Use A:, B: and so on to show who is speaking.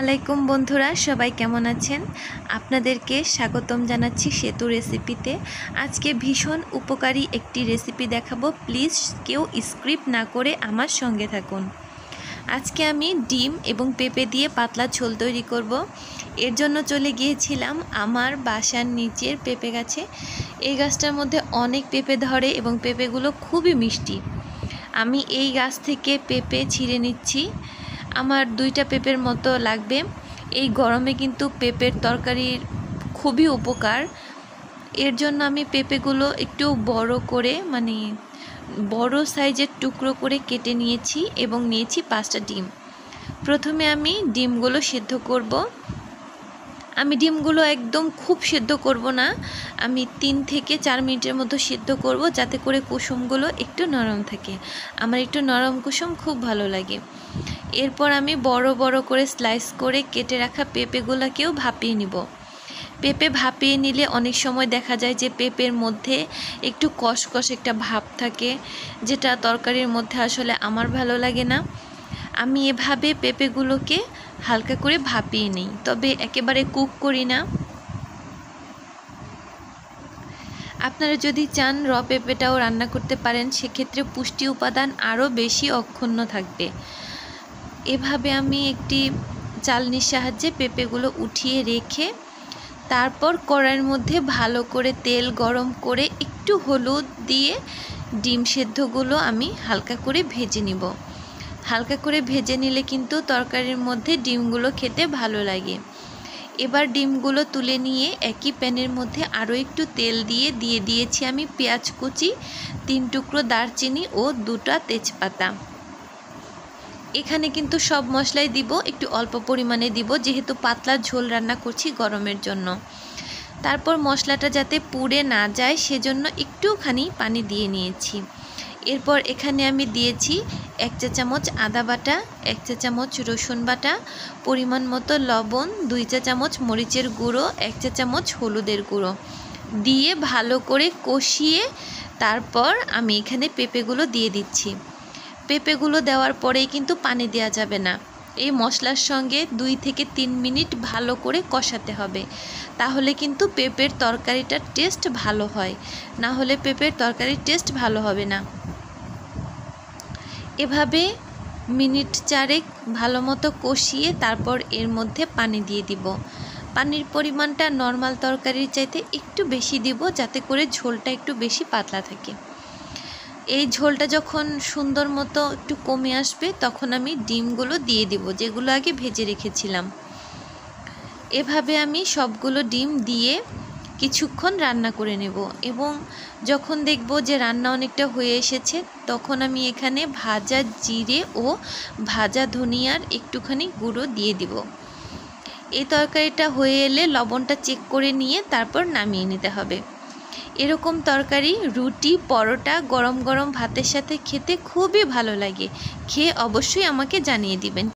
A: আলাইকুম বন্ধুরা, সবাই কেমন আছেন? আপনাদেরকে স্বাগতম জানাচ্ছি সেতু রেসিপিতে। আজকে ভীষণ উপকারী একটি রেসিপি দেখাবো। প্লিজ কেউ স্ক্রিপ্ট না করে আমার সঙ্গে থাকুন। আজকে আমি ডিম এবং পেঁপে দিয়ে পাতলা ঝোল তৈরি করব। এর জন্য চলে গিয়েছিলাম আমার বাসার নিচের পেঁপে গাছে। এই গাছটার মধ্যে অনেক পেঁপে ধরে এবং পেঁপেগুলো খুবই মিষ্টি। আমি এই গাছ থেকে পেঁপে ছিঁড়ে নিচ্ছি। আমার 2টা পেঁপের মতো লাগবে। এই গরমে কিন্তু পেঁপের তরকারির খুবই উপকার। এর জন্য আমি পেঁপেগুলো একটু বড় করে বড় সাইজের টুকরো করে কেটে নিয়েছি এবং নিয়েছি 5টা ডিম। প্রথমে আমি ডিমগুলো সেদ্ধ করব। আমি ডিমগুলো একদম খুব সেদ্ধ করব না, আমি 3 থেকে 4 মিনিটের মতো সেদ্ধ করব, যাতে করে কুসুমগুলো একটু নরম থাকে। আমার একটু নরম কুসুম খুব ভালো লাগে। এরপর আমি বড় বড় করে স্লাইস করে কেটে রাখা পেঁপেগুলোকেও ভাপিয়ে নিব। পেঁপে ভাপিয়ে নিলে অনেক সময় দেখা যায় যে পেঁপের মধ্যে একটু কষকষ একটা ভাব থাকে, যেটা তরকারির মধ্যে আসলে আমার ভালো লাগে না। আমি এভাবে পেঁপেগুলোকে হালকা করে ভাপিয়ে নিই, তবে একেবারে কুক করি না। আপনারা যদি চান পেঁপেটাও রান্না করতে পারেন, সেক্ষেত্রে পুষ্টি উপাদান আরও বেশি অক্ষুণ্ণ থাকবে। এভাবে আমি একটি চালনির সাহায্যে পেঁপেগুলো উঠিয়ে রেখে তারপর কড়াইয়ের মধ্যে ভালো করে তেল গরম করে একটু হলুদ দিয়ে ডিম সেদ্ধগুলো আমি হালকা করে ভেজে নিব। হালকা করে ভেজে নিলে কিন্তু তরকারির মধ্যে ডিমগুলো খেতে ভালো লাগে। এবার ডিমগুলো তুলে নিয়ে একই প্যানের মধ্যে আরও একটু তেল দিয়ে দিয়েছি আমি পেঁয়াজ কুচি, 3 টুকরো দারচিনি ও 2টা তেজপাতা। এখানে কিন্তু সব মশলাই দিব, একটু অল্প পরিমাণে দিব, যেহেতু পাতলা ঝোল রান্না করছি গরমের জন্য। তারপর মশলাটা যাতে পুড়ে না যায় সেজন্য একটুখানি পানি দিয়ে নিয়েছি। এরপর এখানে আমি দিয়েছি 1 চা চামচ আদা বাটা, 1 চা চামচ রসুন বাটা, পরিমাণ মতো লবণ, 2 চা চামচ মরিচের গুঁড়ো, 1 চা চামচ হলুদের গুঁড়ো দিয়ে ভালো করে কষিয়ে তারপর আমি এখানে পেঁপেগুলো দিয়ে দিচ্ছি। পেঁপেগুলো দেওয়ার পরেই কিন্তু পানি দেওয়া যাবে না। এই মশলার সঙ্গে 2 থেকে 3 মিনিট ভালো করে কষাতে হবে, তাহলে কিন্তু পেঁপের তরকারিটার টেস্ট ভালো হয়, না হলে পেঁপের তরকারির টেস্ট ভালো হবে না। এভাবে মিনিট 4 ভালো মতো কষিয়ে তারপর এর মধ্যে পানি দিয়ে দিব। পানির পরিমাণটা নর্মাল তরকারির চাইতে একটু বেশি দিব, যাতে করে ঝোলটা একটু বেশি পাতলা থাকে। এই ঝোলটা যখন সুন্দর মতো একটু কমে আসবে তখন আমি ডিমগুলো দিয়ে দিব, যেগুলো আগে ভেজে রেখেছিলাম। এভাবে আমি সবগুলো ডিম দিয়ে কিছুক্ষণ রান্না করে নেব এবং যখন দেখব যে রান্না অনেকটা হয়ে এসেছে তখন আমি এখানে ভাজা জিরে ও ভাজা ধনিয়ার একটুখানি গুঁড়ো দিয়ে দিব। এই তরকারিটা হয়ে এলে লবণটা চেক করে নিয়ে তারপর নামিয়ে নিতে হবে। এরকম তরকারি রুটি, পরোটা, গরম গরম ভাতের সাথে খেতে খুবই ভালো লাগে। খেয়ে অবশ্যই আমাকে জানিয়ে দিবেন।